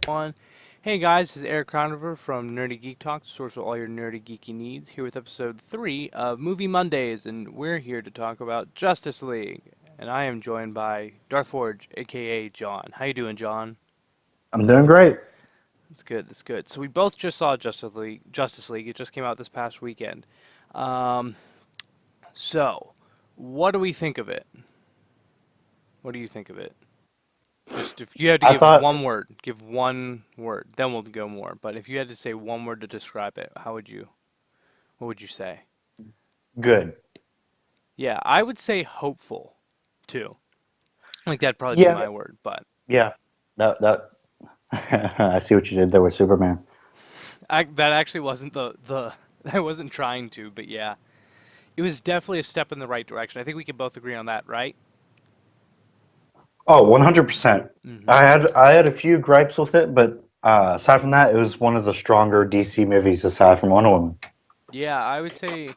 One. Hey guys, this is Eric Conover from Nerdy Geek Talk, the source of all your nerdy geeky needs, here with episode 3 of Movie Mondays, and we're here to talk about Justice League. And I am joined by Darth Forge, aka John. How you doing, John? I'm doing great. That's good, that's good. So we both just saw Justice League. It just came out this past weekend. Um, so, what do we think of it? What do you think of it? Just if you had to I give thought one word, give one word, then we'll go more. But if you had to say one word to describe it, what would you say? good. Yeah, I would say hopeful too. Like that'd probably be Yeah, my word, but yeah. That I see what you did there with Superman. that actually wasn't the I wasn't trying to, but yeah, it was definitely a step in the right direction. I think we can both agree on that, right? Oh, 100%. Hmm. I had a few gripes with it, but aside from that, it was one of the stronger DC movies aside from Wonder Woman. Yeah, I would say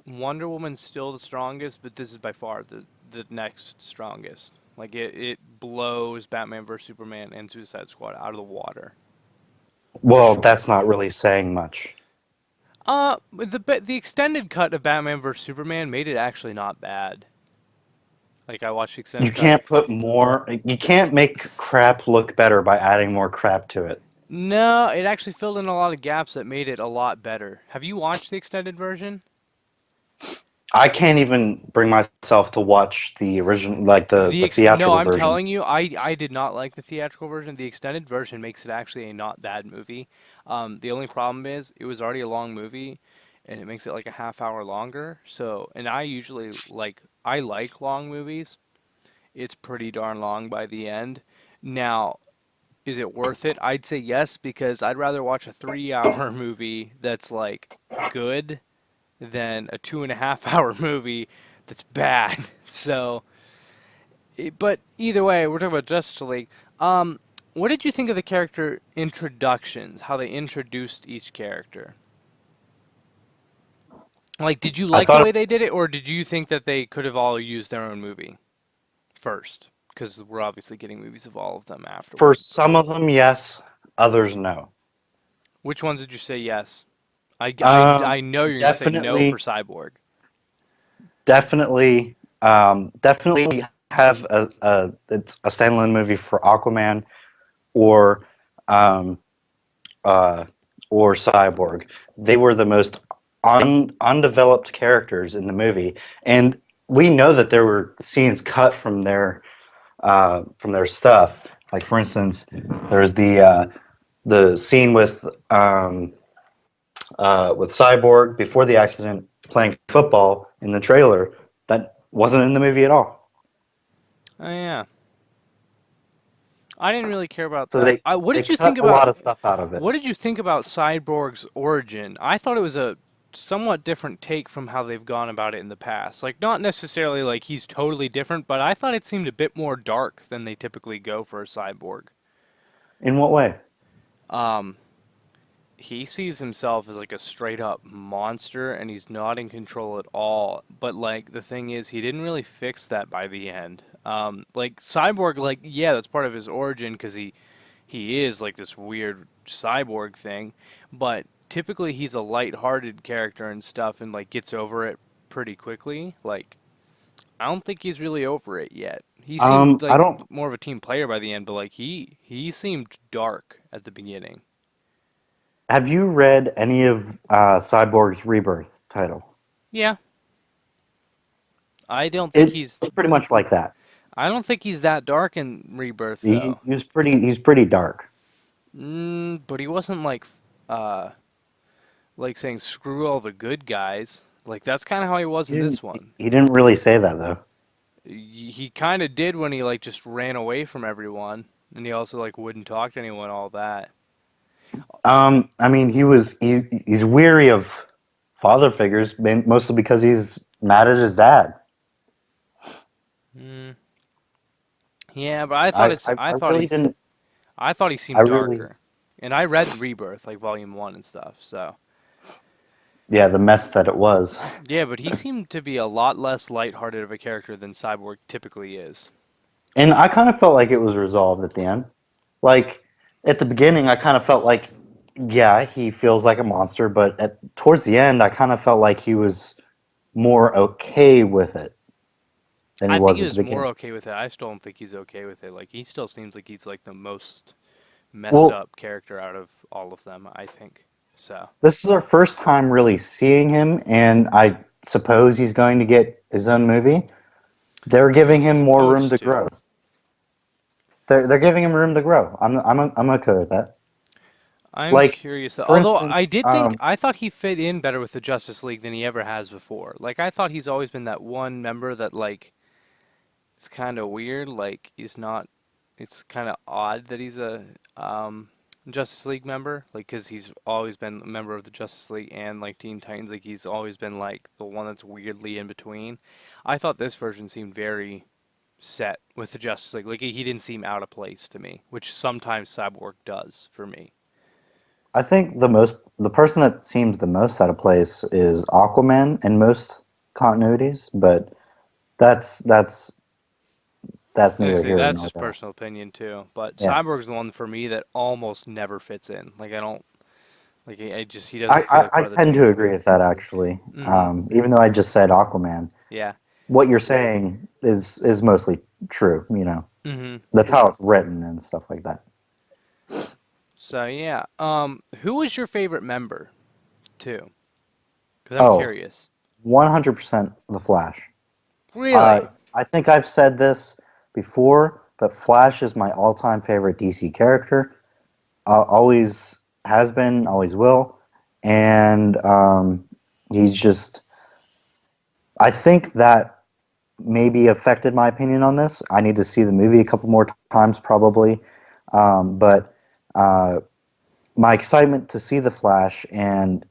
Wonder Woman's still the strongest, but this is by far the next strongest. Like it blows Batman vs Superman and Suicide Squad out of the water for Well, sure. that's not really saying much. The extended cut of Batman vs Superman made it actually not bad. Like I watched the You extended cut. can't put more, you can't make crap look better by adding more crap to it. No, it actually filled in a lot of gaps that made it a lot better. Have you watched the extended version? I can't even bring myself to watch the original, like the No, theatrical I'm version. telling you, I did not like the theatrical version. The extended version makes it actually a not bad movie. The only problem is it was already a long movie, and it makes it like a half hour longer. So, and I like long movies. It's pretty darn long by the end. Now, is it worth it? I'd say yes because I'd rather watch a 3 hour movie that's like good than a 2.5 hour movie that's bad. So. But either way, we're talking about Justice League. What did you think of the character introductions? How they introduced each character? Like, did you I like the thought way they did it, or did you think that they could have all used their own movie first? Because we're obviously getting movies of all of them for afterwards. some of them, yes, others, no. Which ones did you say yes? Um, I know you're going to say no for definitely, Cyborg. definitely have it's a standalone movie for Aquaman or um, uh, or Cyborg. They were the most undeveloped characters in the movie, and we know that there were scenes cut from their stuff. Like for instance, there's the scene with Cyborg before the accident playing football in the trailer that wasn't in the movie at all. Oh yeah, I didn't really care about So that. What they did you think cut a about lot of stuff out of it. What did you think about Cyborg's origin? I thought it was a somewhat different take from how they've gone about it in the past. Like, not necessarily like he's totally different, but I thought it seemed a bit more dark than they typically go for a cyborg. In what way? Um, he sees himself as like a straight up monster and he's not in control at all. But like the thing is he didn't really fix that by the end. Like Cyborg, like yeah, that's part of his origin because he is like this weird cyborg thing, but typically he's a light-hearted character and stuff and like gets over it pretty quickly. Like I don't think he's really over it yet. He seemed I like don't. more of a team player by the end, but like he seemed dark at the beginning. Have you read any of Cyborg's Rebirth title? Yeah, I don't think It, he's it's pretty much like that. I don't think he's that dark in Rebirth though. He's pretty dark. But he wasn't uh like saying screw all the good guys. Like that's kind of how he was in this one. He didn't really say that though. He kind of did when he like just ran away from everyone, and he also like wouldn't talk to anyone. All that. I mean, he's weary of father figures, mostly because he's mad at his dad. Mm, yeah, but I thought I really didn't. I thought he I seemed really, darker, and I read Rebirth like Volume 1 and stuff. So yeah, the mess that it was. yeah, but he seemed to be a lot less lighthearted of a character than Cyborg typically is. And I kind of felt like it was resolved at the end. Like, at the beginning, I kind of felt like, yeah, he feels like a monster, but towards the end, I kind of felt like he was more okay with it than he I think was he at the was more beginning. okay with it. I still don't think he's okay with it. Like he still seems like he's like the most messed Well, up character out of all of them, I think. So, this is our first time really seeing him, and I suppose he's going to get his own movie. They're giving he's him more room supposed to to. grow. They're giving him room to grow. I'm okay with that. I'm Like, curious though. for Although I instance, did think I thought he fit in better with the Justice League than he ever has before. Like I thought he's always been that one member that like it's kind of weird. Like he's not. It's kind of odd that he's a Justice League member. Like because he's always been a member of the Justice League and like Teen Titans. Like he's always been like the one that's weirdly in between. I thought this version seemed very set with the Justice League. Like he didn't seem out of place to me, which sometimes Cyborg does for me. I think the person that seems the most out of place is Aquaman in most continuities, but that's that's that's I neither say here that's nor just there. personal opinion too, but Yeah, Cyborg's the one for me that almost never fits in. Like I don't like I just he doesn't feel like I part of the tend team. to agree with that actually. Hmm. Even though I just said Aquaman, Yeah. what you're saying is mostly true. You know, Hmm. that's how it's written and stuff like that. So yeah. Who was your favorite member too? Because I'm Oh, curious. 100% The Flash. Really? I think I've said this before, but Flash is my all-time favorite DC character. Always has been, always will, and he's just. I think that maybe affected my opinion on this. I need to see the movie a couple more times, probably, but uh, my excitement to see the Flash and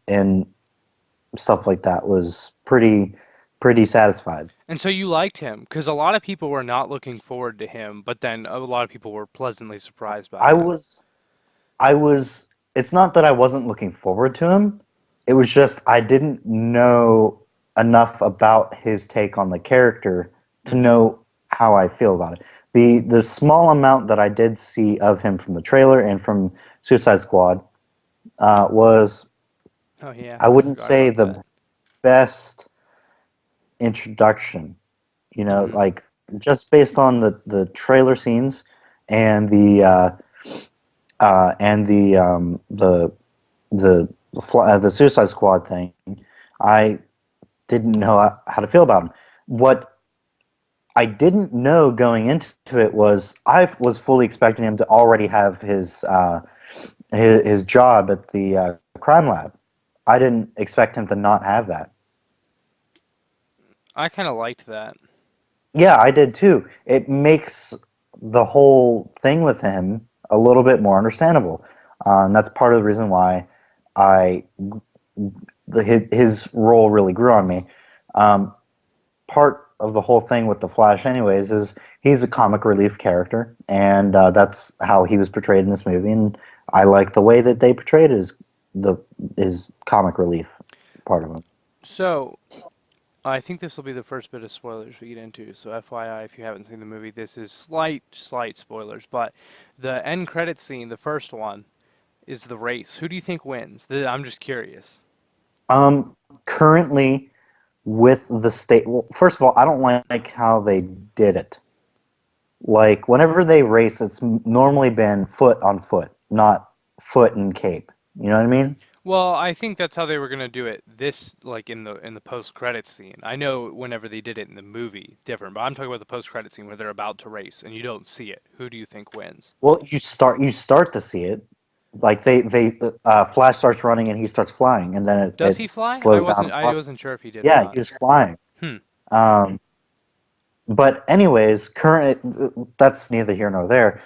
stuff like that was pretty satisfied. And so you liked him because a lot of people were not looking forward to him, but then a lot of people were pleasantly surprised by I him. was I was. It's not that I wasn't looking forward to him. It was just I didn't know enough about his take on the character to Hmm. know how I feel about it. The small amount that I did see of him from the trailer and from Suicide Squad was, Oh yeah, I I wouldn't forgot say about that. the best introduction. You know, Hmm. like just based on the trailer scenes and the Suicide Squad thing, I didn't know how to feel about him. What I didn't know going into it was I was fully expecting him to already have his job at the crime lab. I didn't expect him to not have that. I kind of liked that. Yeah, I did too. It makes the whole thing with him a little bit more understandable. And that's part of the reason why I his role really grew on me. Um, Part of the whole thing with the Flash, anyways, is he's a comic relief character, and that's how he was portrayed in this movie. And I like the way that they portrayed the his comic relief part of him. So I think this will be the first bit of spoilers we get into. So FYI, if you haven't seen the movie, this is slight spoilers. But the end credit scene, the first one, is the race. Who do you think wins? I'm just curious. Currently, with the state, well, first of all, I don't like how they did it. Like whenever they race, it's normally been foot on foot, not foot and cape. You know what I mean? Well, I think that's how they were gonna do it. This, like in the post credit scene. I know whenever they did it in the movie, different. But I'm talking about the post credit scene where they're about to race and you don't see it. Who do you think wins? Well, you start to see it. Like Flash starts running and he starts flying, and then Does he it fly? slows down. I wasn't sure if he did or Yeah, not. he was flying. Hmm. Um, but anyways, current that's neither here nor there.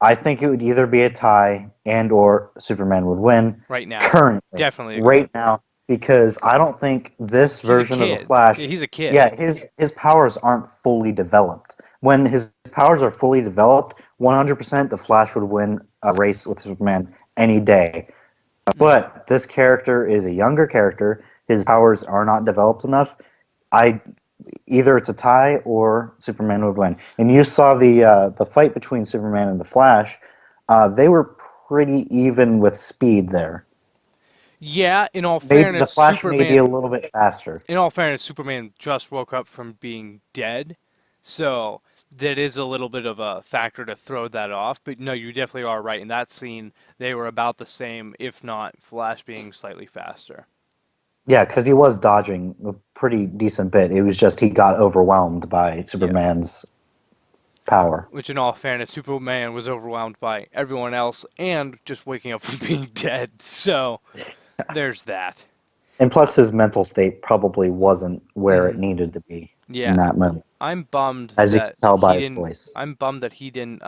I think it would either be a tie and or Superman would win Right now, currently, definitely agree. right now, because I don't think this He's a version of the kid. Flash, Yeah, he's a kid. yeah, his powers aren't fully developed. When his powers are fully developed, 100% the Flash would win a race with Superman any day. Hmm. But this character is a younger character. His powers are not developed enough. I Either it's a tie or Superman would win. And you saw the fight between Superman and the Flash. they were pretty even with speed there. Yeah, in all Maybe the fairness, Flash may be a Superman. little bit faster. In all fairness, Superman just woke up from being dead, so that is a little bit of a factor to throw that off. But no, you definitely are right. In that scene, they were about the same, if not Flash being slightly faster. Yeah, because he was dodging a pretty decent bit. It was just he got overwhelmed by Yeah. Superman's power. Which, in all fairness, Superman was overwhelmed by everyone else and just waking up from being dead. So there's that. And plus, his mental state probably wasn't where it Hmm. needed to be in Yeah, that moment, I'm bummed as you can that tell he by his didn't. voice. I'm bummed that he didn't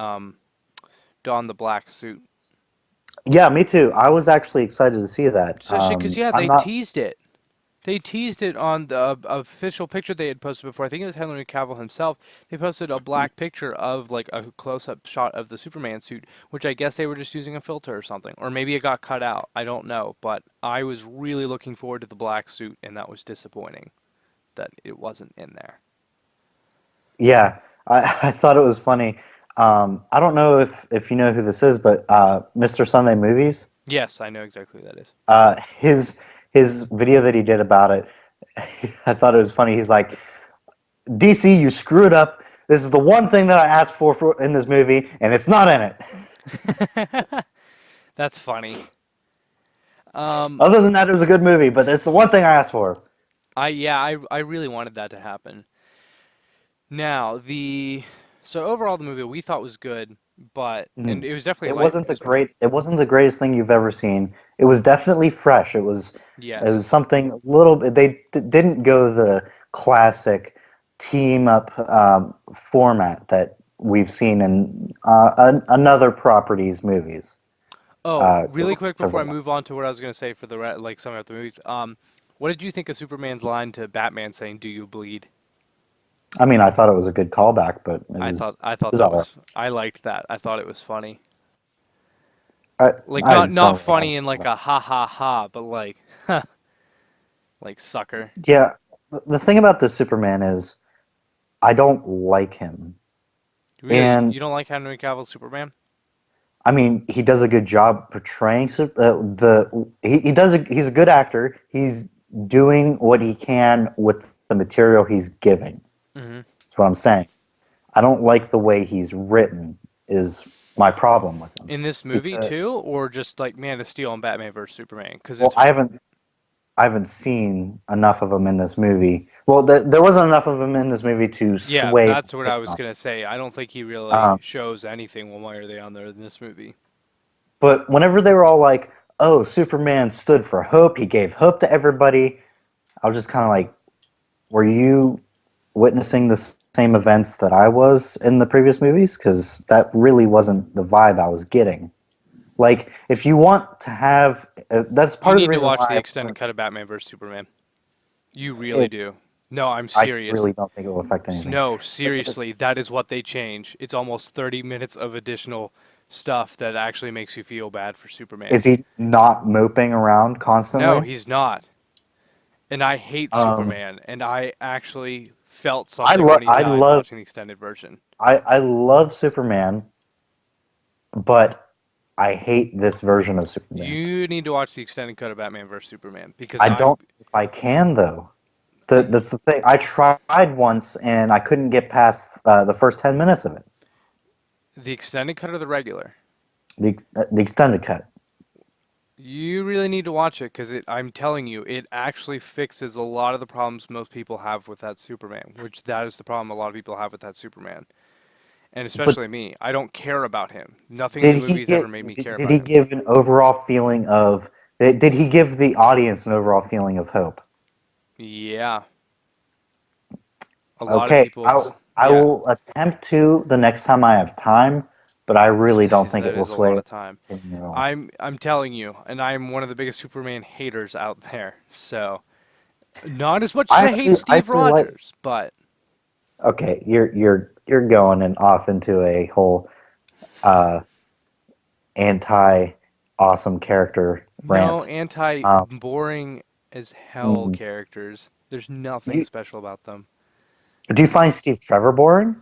don the black suit. Yeah, me too. I was actually excited to see that. Especially because yeah, I'm they not. teased it. They teased it on the official picture they had posted before. I think it was Henry Cavill himself. They posted a black picture of like a close-up shot of the Superman suit, which I guess they were just using a filter or something, or maybe it got cut out. I don't know, but I was really looking forward to the black suit, and that was disappointing that it wasn't in there. Yeah, I thought it was funny. I don't know if you know who this is, but Mr. Sunday Movies. Yes, I know exactly who that is. His video that he did about it, I thought it was funny. He's like, DC, you screwed up. This is the one thing that I asked for in this movie, and it's not in it. That's funny. Other than that, it was a good movie, but it's the one thing I asked for. I really wanted that to happen. Now the so overall the movie we thought was good, but and Mhm. it was definitely a It light. wasn't the great. It wasn't the greatest thing you've ever seen. It was definitely fresh. It was. It Yes. was something a little bit. They didn't go the classic team up format that we've seen in another properties movies. Oh, really quick before I Several. move on to what I was gonna say for the like some of the movies. What did you think of Superman's line to Batman saying, "Do you bleed?" I mean, I thought it was a good callback, but I it thought was that all right. was I liked that. I thought it was funny. I Like I not don't really funny in like a ha ha ha, but like like sucker. Yeah, the thing about this Superman is I don't like him, Really, and you don't like Henry Cavill's Superman? I mean, he does a good job portraying he's a good actor. He's doing what he can with the material he's giving. Hmm. That's what I'm saying. I don't like the way he's written is my problem with him. In this movie Because too, or just like Man of Steel and Batman vs Superman? Because well, it's I haven't seen enough of him in this movie. Well, there wasn't enough of him in this movie to yeah, sway my that's what I opinion was on gonna say. I don't think he it. really shows anything one way or the other in this movie. But whenever they were all like, "Oh, Superman stood for hope. He gave hope to everybody," I was just kind of like, "Were you witnessing the same events that I was in the previous movies? Because that really wasn't the vibe I was getting." Like, if you want to have, that's You part of the need to reason watch why the I extended wasn't. cut of Batman vs Superman. You really It, do. No, I'm I serious. really don't think it will affect anything. No, seriously, that is what they change. It's almost 30 minutes of additional stuff that actually makes you feel bad for Superman. Is he not moping around No, constantly? he's not. And I hate Um, Superman, and I actually felt something when he I died love watching the extended version. I love Superman, but I hate this version of Superman. You need to watch the extended cut of Batman vs Superman because I I'm don't know if I can though. That's the thing. I tried once and I couldn't get past the first 10 minutes of it. the extended cut or the regular. The extended cut. You really need to watch it because I'm telling you, it actually fixes a lot of the problems most people have with that Superman, which that is the problem a lot of people have with that Superman. And But especially me. I don't care about him. Nothing in did the he movies ever get? made me care Did about he him. give an overall feeling of? Did he give the audience an overall feeling of hope? Yeah. A lot of Okay, people's I yeah. will attempt to the next time I have time, but I really don't think That it will is a lot sway of time. opinion at all. I'm telling you, and I'm one of the biggest Superman haters out there. So not as much as I hate I Steve actually like. Rogers, but Okay, you're going and off into a whole uh, anti awesome character no rant. anti Um, boring as hell mm, characters. There's nothing you, special about them. do you find Steve Trevor boring?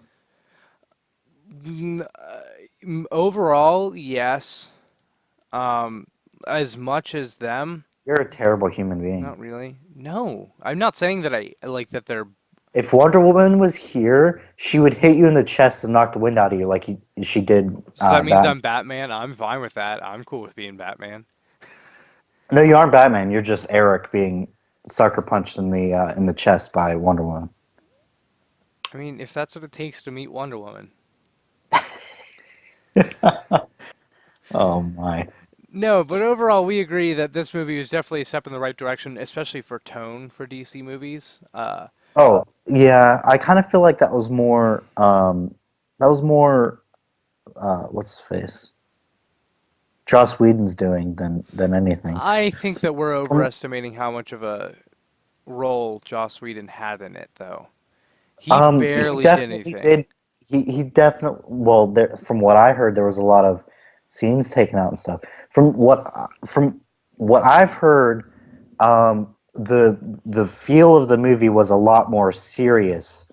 N- Overall, yes. Um, as much as them, You're a terrible human being. not really. No, I'm not saying that I like that they're. If Wonder Woman was here, she would hit you in the chest and knock the wind out of you like she did So that means Batman. I'm Batman. I'm fine with that. I'm cool with being Batman. No, you aren't Batman. You're just Eric being sucker punched in the chest by Wonder Woman. I mean, if that's what it takes to meet Wonder Woman. Oh my. No, but overall, we agree that this movie was definitely a step in the right direction, especially for tone for DC movies. Oh yeah, I kind of feel like that was more what's his face? Joss Whedon's doing than anything. I think that we're From overestimating how much of a role Joss Whedon had in it, though. He He barely did definitely anything. did. He definitely. Well, from what I heard, there was a lot of scenes taken out and stuff. From what I've heard, the feel of the movie was a lot more serious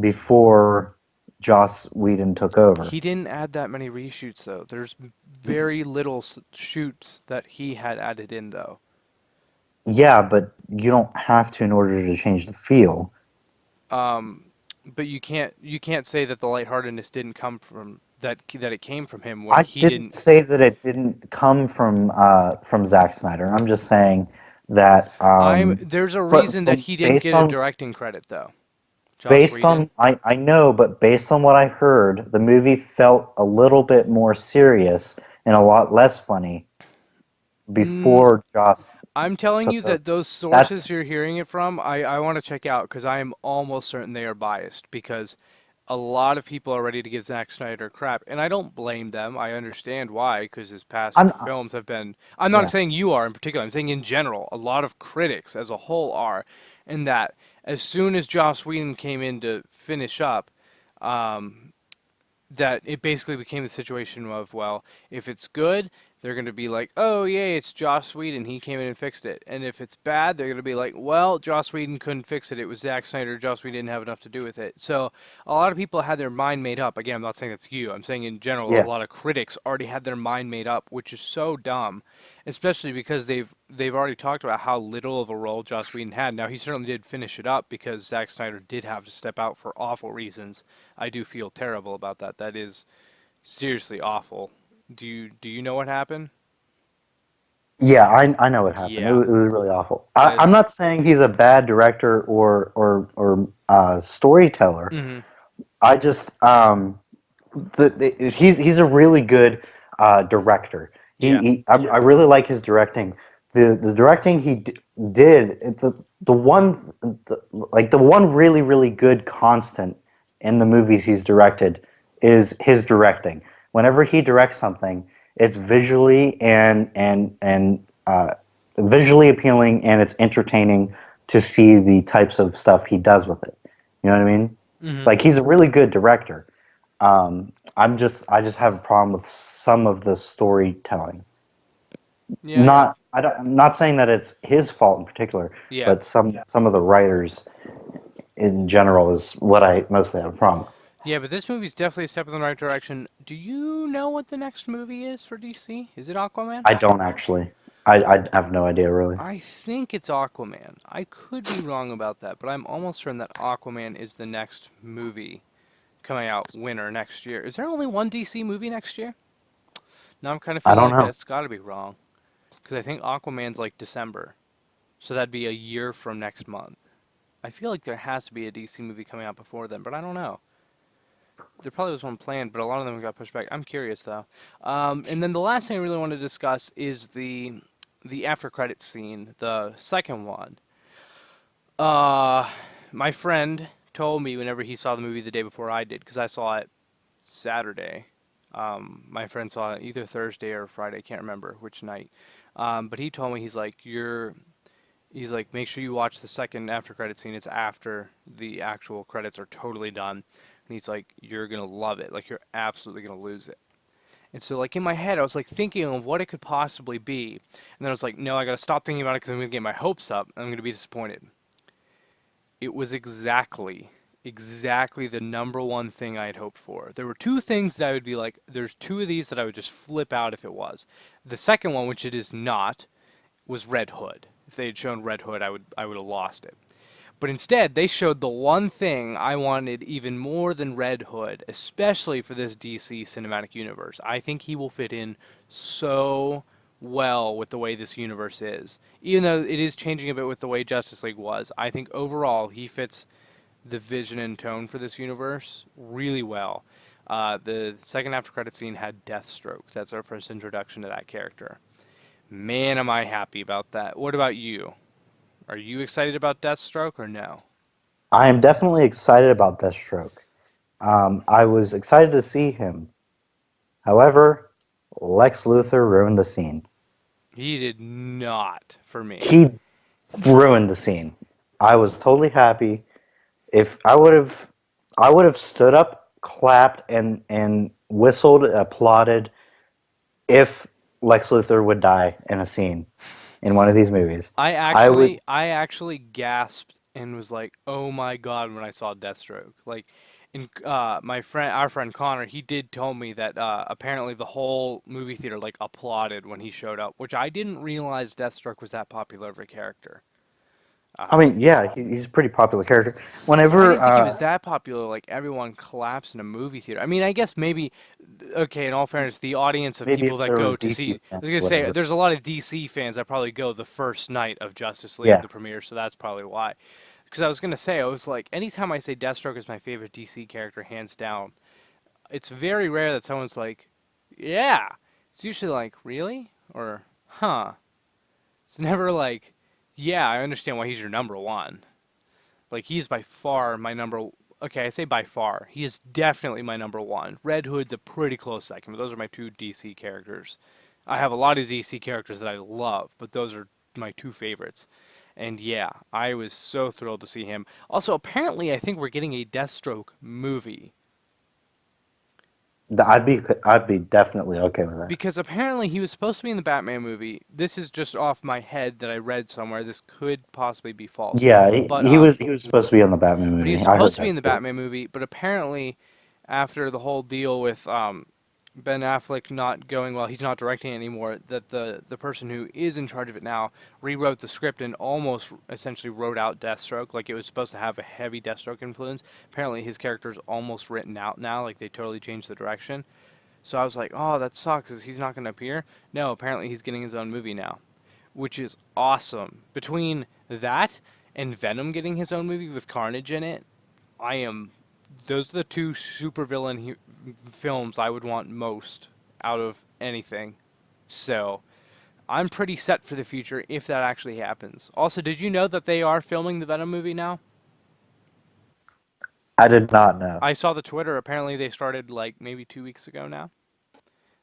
before Joss Whedon took over. He didn't add that many reshoots, though. There's very little shoots that he had added in, though. Yeah, but you don't have to in order to change the feel. Um, but you can't say that the lightheartedness didn't come from that it came from him when I he didn't didn't. say that it didn't come from Zack Snyder. I'm just saying that There's a but, reason that but he didn't get a directing credit, though. Joss based Whedon. on I know, but based on what I heard, the movie felt a little bit more serious and a lot less funny Mm, before Joss I'm telling took you over. that those That's sources you're hearing it from, I want to check out because I am almost certain they are biased because a lot of people are ready to give Zack Snyder crap, and I don't blame them. I understand why because his past I'm films have been. I'm not yeah. saying you are in particular. I'm saying in general, a lot of critics as a whole are, in that as soon as Joss Whedon came in to finish up, um, that it basically became the situation of, well, if it's good, they're going to be like, oh, yay, it's Joss Whedon. He came in and fixed it. And if it's bad, they're going to be like, well, Joss Whedon couldn't fix it. It was Zack Snyder. Joss Whedon didn't have enough to do with it. So a lot of people had their mind made up. Again, I'm not saying that's you. I'm saying in general, a Yeah. lot of critics already had their mind made up, which is so dumb, especially because they've already talked about how little of a role Joss Whedon had. Now, he certainly did finish it up because Zack Snyder did have to step out for awful reasons. I do feel terrible about that. That is seriously awful. Do you know what happened? Yeah, I know what happened. Yeah, It was really awful. that I'm is. not saying he's a bad director or storyteller. Hmm. I just he's a really good director. Yeah. I really like his directing. The directing did the one the one really good constant in the movies he's directed is his directing. Whenever he directs something, it's visually and visually appealing, and it's entertaining to see the types of stuff he does with it. You know what I mean? Hmm. Like he's a really good director. I just have a problem with some of the storytelling. Yeah, yeah, I'm not saying that it's his fault in particular, yeah. but some of the writers in general is what I mostly have a problem. Yeah, but this movie's definitely a step in the right direction. Do you know what the next movie is for DC? Is it Aquaman? I don't actually. I have no idea really. I think it's Aquaman. I could be wrong about that, but I'm almost certain that Aquaman is the next movie coming out winter next year. Is there only one DC movie next year? Now I'm kind of I feeling don't like know. that's got to be wrong because I think Aquaman's like December. So that'd be a year from next month. I feel like there has to be a DC movie coming out before then, but I don't know. There probably was one planned, but a lot of them got pushed back. I'm curious though. And then the last thing I really want to discuss is the after credits scene, the second one. Uh, my friend told me whenever he saw the movie the day before I did, because I saw it Saturday. My friend saw it either Thursday or Friday, can't remember which night. But he told me he's like, make sure you watch the second after credit scene. It's after the actual credits are totally done. And he's like, you're gonna love it. Like you're absolutely gonna lose it. And so like in my head, I was like thinking of what it could possibly be. And then I was like, no, I gotta stop thinking about it because I'm gonna get my hopes up. And I'm gonna be disappointed. It was exactly exactly the number one thing I had hoped for. There were two things that I would be like, there's two of these that I would just flip out if it was. The second one, which it is not, was Red Hood. If they had shown Red Hood, I would have lost it. But instead, they showed the one thing I wanted even more than Red Hood, especially for this DC cinematic universe. I think he will fit in so well with the way this universe is. Even though it is changing a bit with the way Justice League was, I think overall he fits the vision and tone for this universe really well. The second after credit scene had Deathstroke. That's our first introduction to that character. Man, am I happy about that. What about you? Are you excited about Deathstroke or no? I am definitely excited about Deathstroke. I was excited to see him. However, Lex Luthor ruined the scene. He did not for me. He ruined the scene. I was totally happy. If I would have stood up, clapped, and whistled, applauded if Lex Luthor would die in a scene in one of these movies. I would. I actually gasped and was like, "Oh my God!" when I saw Deathstroke. Like, our friend Connor, he did tell me that apparently the whole movie theater like applauded when he showed up, which I didn't realize Deathstroke was that popular of a character. I Um, mean, yeah, he's a pretty popular character. I Whenever, didn't think he was that popular. Like everyone claps in a movie theater. I mean, I guess maybe, okay. In all fairness, the audience of maybe people if that there go was to DC see, I fans was or gonna say, whatever. there's a lot of DC fans that probably go the first night of Justice League, Yeah, the premiere. So that's probably why. Because I was gonna say, I was like, anytime I say Deathstroke is my favorite DC character, hands down, it's very rare that someone's like, yeah. It's usually like, really, or huh. It's never like, yeah, I understand why he's your number one. Like he's by far my number. Okay, I say by far. He is definitely my number one. Red Hood's a pretty close second, but those are my two DC characters. I have a lot of DC characters that I love, but those are my two favorites. And yeah, I was so thrilled to see him. Also, apparently, I think we're getting a Deathstroke movie. I'd be definitely okay with that. Because apparently he was supposed to be in the Batman movie. This is just off my head that I read somewhere. This could possibly be false. Yeah, he, But he was he was supposed to be on the Batman But he was movie. I heard supposed to be that in the too. Batman movie, but apparently, after the whole deal with Ben Affleck not going well, he's not directing it anymore. That the person who is in charge of it now rewrote the script and almost essentially wrote out Deathstroke. Like it was supposed to have a heavy Deathstroke influence. Apparently, his character's almost written out now. Like they totally changed the direction. So I was like, oh, that sucks because he's not going to appear. No, apparently he's getting his own movie now, which is awesome. Between that and Venom getting his own movie with Carnage in it, I am. Those are the two supervillain films I would want most out of anything. So I'm pretty set for the future if that actually happens. Also, did you know that they are filming the Venom movie now? I did not know. I saw the Twitter. Apparently, they started like maybe 2 weeks ago now.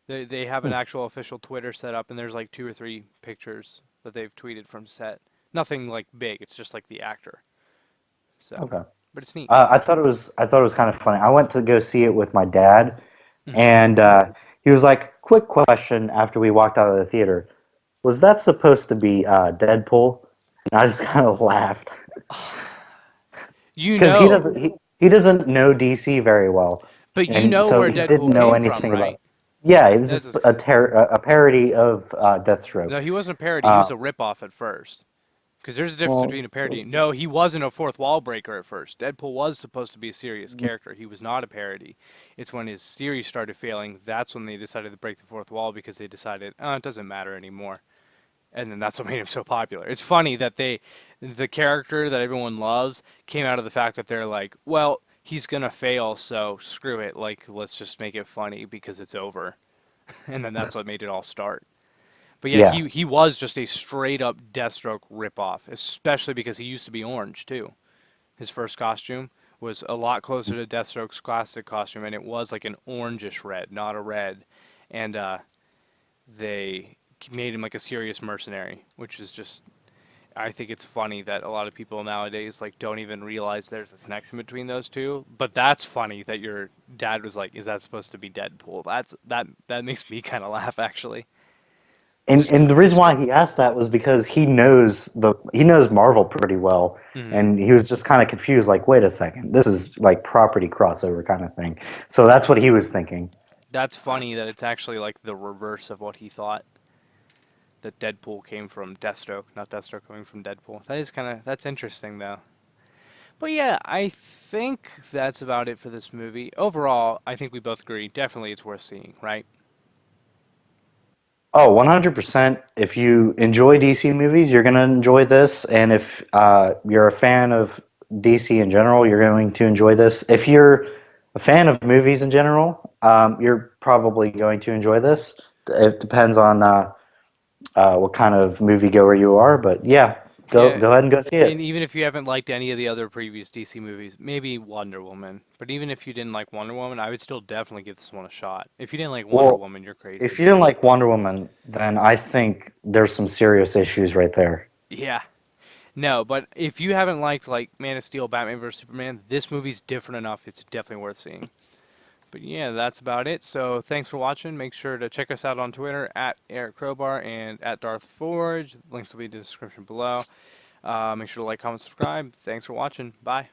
They have an Hmm. actual official Twitter set up, and there's like two or three pictures that they've tweeted from set. Nothing like big. It's just like the actor. So, Okay. but it's neat. I thought it was kind of funny. I went to go see it with my dad, Hmm. and he was like, "Quick question." After we walked out of the theater, was that supposed to be Deadpool? And I just kind of laughed You because he know, doesn't he doesn't know DC very well, but you and know so where he didn't Deadpool know came from, anything about. right? Yeah, it was That's just a parody of Deathstroke. No, he wasn't a parody. He Uh, was a ripoff at first. Because there's a difference well, between a parody. No, he wasn't a fourth wall breaker at first. Deadpool was supposed to be a serious character. He was not a parody. It's when his series started failing, that's when they decided to break the fourth wall because they decided, oh, it doesn't matter anymore. And then that's what made him so popular. It's funny that the character that everyone loves came out of the fact that they're like, well, he's gonna fail, so screw it. Like, let's just make it funny because it's over. And then that's what made it all start. But yeah, yeah, he was just a straight up Deathstroke ripoff, especially because he used to be orange too. His first costume was a lot closer to Deathstroke's classic costume, and it was like an orangish red, not a red. And they made him like a serious mercenary, which is just. I think it's funny that a lot of people nowadays like don't even realize there's a connection between those two. But that's funny that your dad was like, "Is that supposed to be Deadpool?" That makes me kind of laugh actually. Just And the reason why crisp. he asked that was because he knows Marvel pretty well, Mhm. and he was just kind of confused. Like, wait a second, this is like property crossover kind of thing. So that's what he was thinking. That's funny that it's actually like the reverse of what he thought. That Deadpool came from Deathstroke, not Deathstroke coming from Deadpool. That's interesting though. But yeah, I think that's about it for this movie. Overall, I think we both agree. Definitely, it's worth seeing, right? Oh, 100%. If you enjoy DC movies, you're going to enjoy this. And if you're a fan of DC in general, you're going to enjoy this. If you're a fan of movies in general, you're probably going to enjoy this. It depends on what kind of moviegoer you are. But yeah, Yeah, go ahead and go see and it. even if you haven't liked any of the other previous DC movies, maybe Wonder Woman. But even if you didn't like Wonder Woman, I would still definitely give this one a shot. If you didn't like Wonder Well, Woman, you're if crazy. you didn't like Wonder Woman, then I think there's some serious issues right there. Yeah. No, but if you haven't liked like Man of Steel, Batman vs Superman, this movie's different enough. It's definitely worth seeing. But yeah, that's about it. So thanks for watching. Make sure to check us out on Twitter at Eric Crowbar and at Darth Forge. Links will be in the description below. Make sure to like, comment, subscribe. Thanks for watching. Bye.